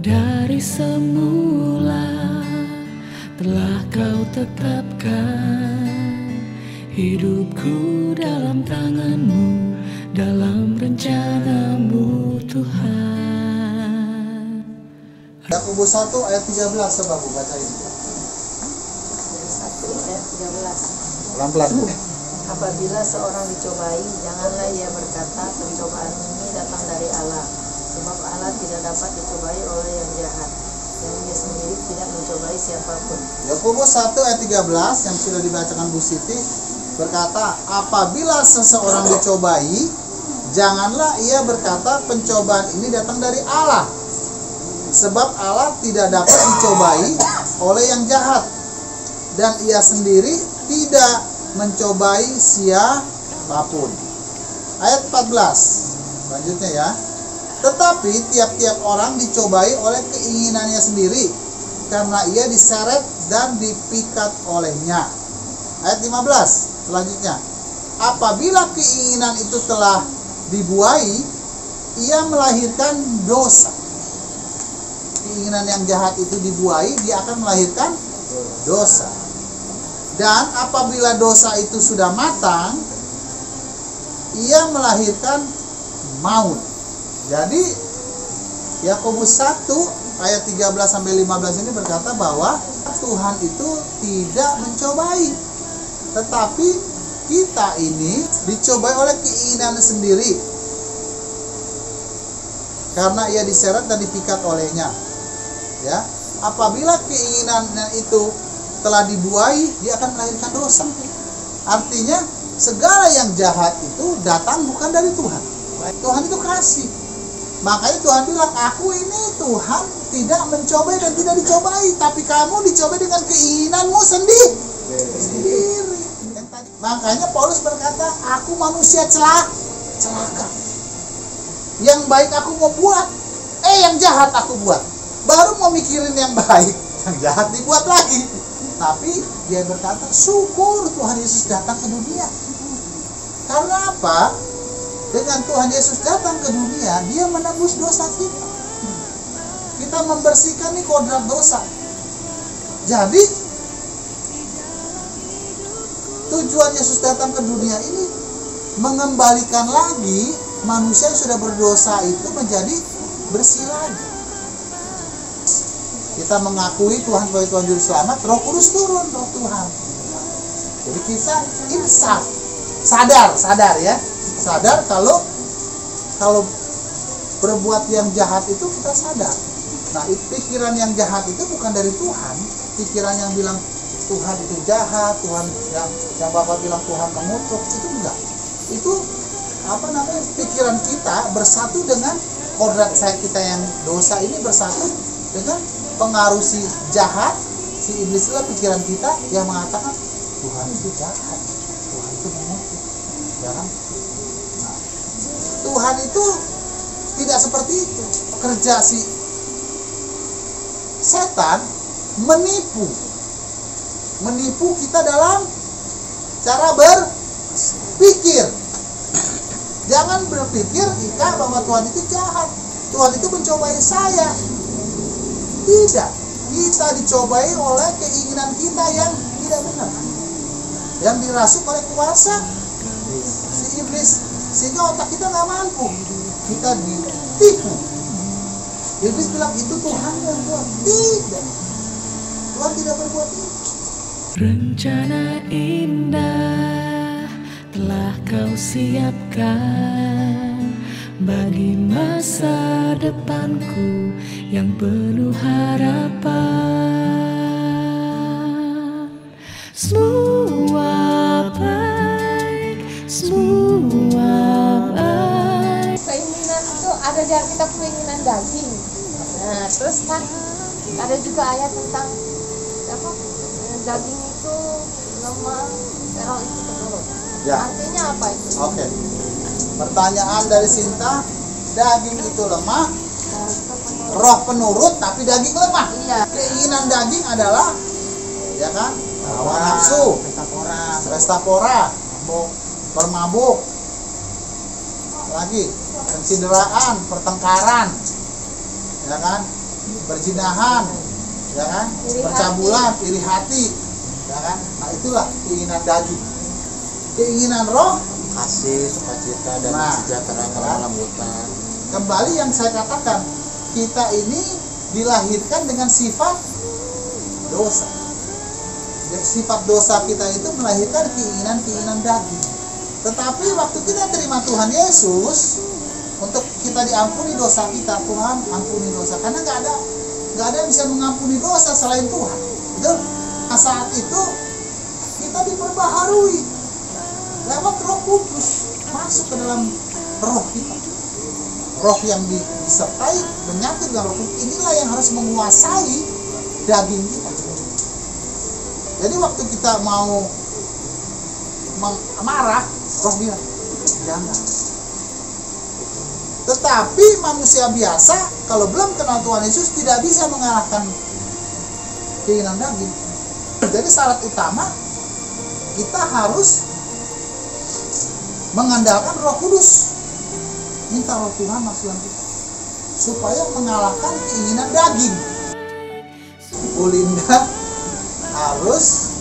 Dari semula telah kau tetapkan hidupku dalam tangan-Mu, dalam rencana-Mu Tuhan. Yakobus 1 ayat 13, coba Bu baca ini. 1 ayat 13. Pelan-pelan Bu. Apabila seorang dicobai, janganlah ia berkata, pencobaan ini datang dari Allah. Sebab Allah tidak dapat dicobai oleh yang jahat, dan Dia sendiri tidak mencobai siapapun. Yakobus 1 ayat 13 yang sudah dibacakan Bu Siti berkata, apabila seseorang dicobai, janganlah ia berkata pencobaan ini datang dari Allah. Sebab Allah tidak dapat dicobai oleh yang jahat, dan Ia sendiri tidak mencobai siapapun. Ayat 14 selanjutnya ya. Tetapi tiap-tiap orang dicobai oleh keinginannya sendiri, karena ia diseret dan dipikat olehnya. Ayat 15 selanjutnya. Apabila keinginan itu telah dibuai, ia melahirkan dosa. Keinginan yang jahat itu dibuai, dia akan melahirkan dosa. Dan apabila dosa itu sudah matang, ia melahirkan maut. Jadi Yakobus 1 ayat 13 sampai 15 ini berkata bahwa Tuhan itu tidak mencobai, tetapi kita ini dicobai oleh keinginan sendiri, karena ia diseret dan dipikat olehnya. Ya, apabila keinginan itu telah dibuai, dia akan melahirkan dosa. Artinya segala yang jahat itu datang bukan dari Tuhan. Tuhan itu kasih. Makanya Tuhan bilang, aku ini Tuhan tidak mencobai dan tidak dicobai, tapi kamu dicobai dengan keinginanmu sendiri. Makanya Paulus berkata, aku manusia celaka. Yang baik aku mau buat, yang jahat aku buat. Baru mau mikirin yang baik, yang jahat dibuat lagi. Tapi dia berkata, syukur Tuhan Yesus datang ke dunia. Karena apa? Dengan Tuhan Yesus datang ke dunia, Dia menebus dosa kita. Kita membersihkan nih kodrat dosa. Jadi tujuan Yesus datang ke dunia ini mengembalikan lagi manusia yang sudah berdosa itu menjadi bersih lagi. Kita mengakui Tuhan sebagai Tuhan Juru Selamat, Roh Kudus turun, Roh Tuhan. Jadi kita insaf, sadar ya. Sadar kalau berbuat yang jahat itu kita sadar. Nah, pikiran yang jahat itu bukan dari Tuhan. Pikiran yang bilang Tuhan itu jahat, Tuhan yang Bapak bilang Tuhan mengutuk, itu enggak. Itu pikiran kita bersatu dengan kodrat kita yang dosa ini, bersatu dengan pengaruh si jahat, si iblis. Itulah pikiran kita yang mengatakan Tuhan itu jahat, Tuhan itu mengutuk. Jangan. Nah, Tuhan itu tidak seperti itu. Kerja si setan menipu kita dalam cara berpikir. Jangan berpikir bahwa Tuhan itu jahat, Tuhan itu mencobai saya. Tidak, kita dicobai oleh keinginan kita yang tidak benar, yang dirasuk oleh kuasa si iblis, sehingga otak kita nggak mampu. Kita ditipu. Iblis bilang itu Tuhan yang buat. Tidak, Tuhan tidak berbuat itu. Rencana indah telah kau siapkan bagi masa depanku yang penuh harapan. Semua baik, semua baik. Keinginan itu ada dari kita keinginan daging. Nah, terus kan ada juga ayat tentang apa? Daging itu lemah, roh itu penurut. Ya. Artinya apa itu? Oke. Pertanyaan dari Sinta, daging itu lemah, roh penurut, tapi daging lemah. Iya. Keinginan daging adalah, ya kan, hawa nafsu, pesta pora, bermabuk, lagi pencideraan, pertengkaran, ya kan, Perzinahan, ya kan? Percabulan, iri hati, ya kan? Nah, itulah keinginan daging. Keinginan roh, kasih, sukacita, dan sejahtera, kelembutan. Kembali yang saya katakan, kita ini dilahirkan dengan sifat dosa. Jadi, sifat dosa kita itu melahirkan keinginan-keinginan daging. Tetapi waktu kita terima Tuhan Yesus, untuk kita diampuni dosa kita, Tuhan ampuni dosa. Karena nggak ada yang bisa mengampuni dosa selain Tuhan. Betul? Nah, saat itu kita diperbaharui lewat Roh Kudus masuk ke dalam roh kita. Roh yang disertai menyatu dengan Roh Kudus, inilah yang harus menguasai daging kita. Jadi waktu kita mau marah, roh bilang jangan. Tetapi manusia biasa kalau belum kenal Tuhan Yesus tidak bisa mengalahkan keinginan daging. Jadi syarat utama kita harus mengandalkan Roh Kudus. Minta Roh Tuhan masuk dalam kita supaya mengalahkan keinginan daging. Bu Linda harus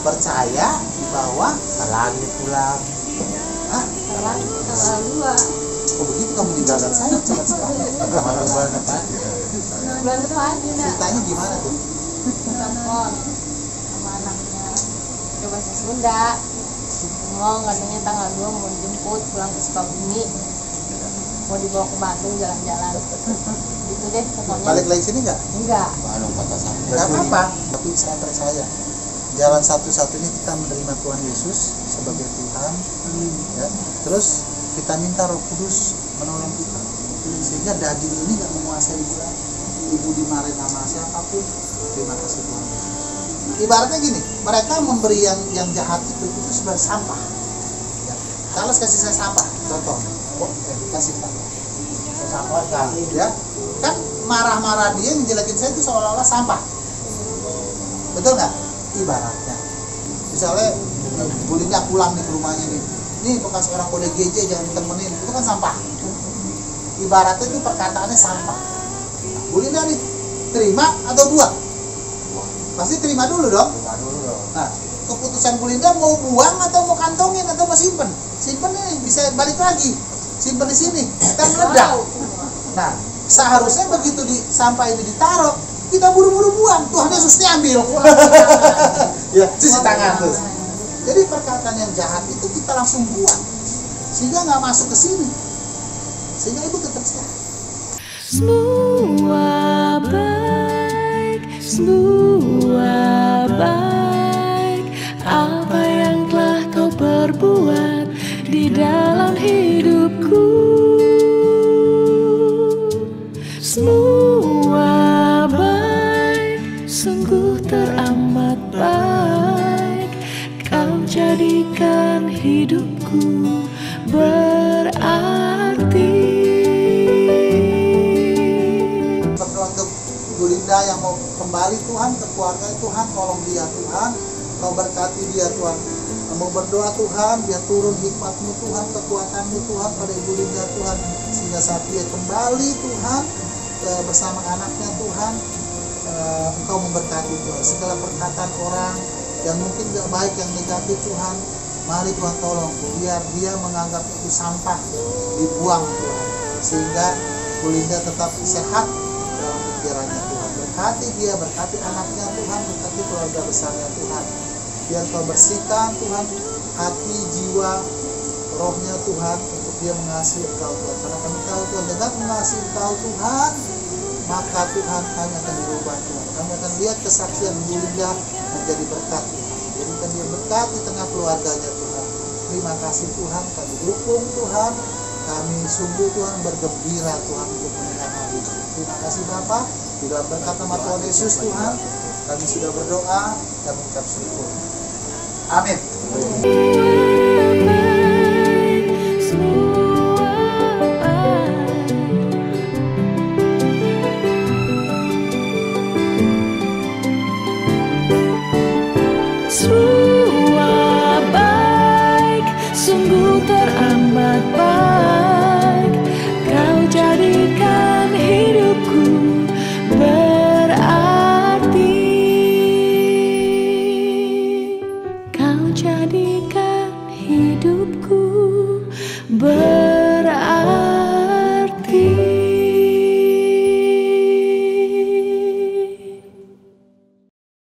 percaya bahwa ke langit pulang. Tanggal 2 oh begitu kamu tinggalkan saya cepat sekali. Bulan depan. bulan depan juga Ceritanya gimana tuh? telepon sama anaknya ke bahasa Sunda, ngomong katanya tanggal 2 mau dijemput pulang ke Sukabumi, mau dibawa ke Bandung jalan-jalan. Gitu deh pokoknya. Balik lagi sini nggak? Enggak. Anu kata saya. Nggak apa-apa. Tapi saya percaya jalan satu-satunya kita menerima Tuhan Yesus sebagai Tuhan, ya. Terus kita minta Roh Kudus menolong kita sehingga daging ini nggak menguasai ibu dimarahin sama siapapun. Terima kasih Tuhan. Ibaratnya gini, mereka memberi yang jahat itu sebagai sampah. Ya. Charles kasih saya sampah, contoh. Kasih Pak. Sampah kan, ya. Kan marah-marah dia ngejelekin saya itu seolah-olah sampah. Betul nggak? Ibaratnya. Misalnya Bu Linda pulang nih ke rumahnya nih. Nih bekas orang ODGJ jangan ditemenin, itu kan sampah. Ibaratnya itu perkataannya sampah. Bu Linda nih, terima atau buang? Pasti terima dulu dong. Nah, keputusan Bu Linda mau buang atau mau kantongin atau mau simpen? Simpen nih, bisa balik lagi. Simpen di sini, kita meledak. Nah, seharusnya begitu sampah ini ditaruh, kita buru-buru buang. Tuhan Yesus diambil. Ya, cuci tangan terus. Jadi perkataan yang jahat itu kita langsung buang, sehingga nggak masuk ke sini, sehingga ibu tetap sehat. Semua baik, semua baik. Apa yang telah kau perbuat di dalam hidupku, semua baik, sungguh teramat baik. Kau jadikan hidupku berarti. Berdoa untuk Bu Linda yang mau kembali Tuhan ke keluarga Tuhan, tolong dia Tuhan, kau berkati dia Tuhan. Mau berdoa Tuhan, biar turun hikmat-Mu Tuhan, kekuatan-Mu Tuhan pada Ibu Linda Tuhan, sehingga saat dia kembali Tuhan bersama anaknya Tuhan, Engkau memberkati Tuhan. Segala perkataan orang yang mungkin gak baik, yang negatif Tuhan, mari Tuhan tolong, biar dia menganggap itu sampah, dibuang Tuhan, sehingga Bu Linda tetap sehat dalam pikirannya Tuhan. Berkati dia, berkati anaknya Tuhan, berkati keluarga besarnya Tuhan. Biar Kau bersihkan Tuhan hati, jiwa, rohnya Tuhan, untuk dia mengasihi Engkau Tuhan. Karena kami tahu Tuhan, dengan mengasihi Engkau Tuhan, maka Tuhan kami akan dirubah Tuhan. Kami akan lihat kesaksian Bu Linda menjadi berkat Tuhan. Jadikan dia berkat di tengah keluarganya Tuhan. Terima kasih Tuhan, kami dukung Tuhan. Kami sungguh Tuhan bergembira Tuhan untuk melihat hal ini. Terima kasih Bapa, di dalam berkat nama Tuhan Yesus Tuhan, kami sudah berdoa dan mengucap syukur. Amin. Semua baik, sungguh teramat baik. Kau jadikan hidupku Kau jadikan hidupku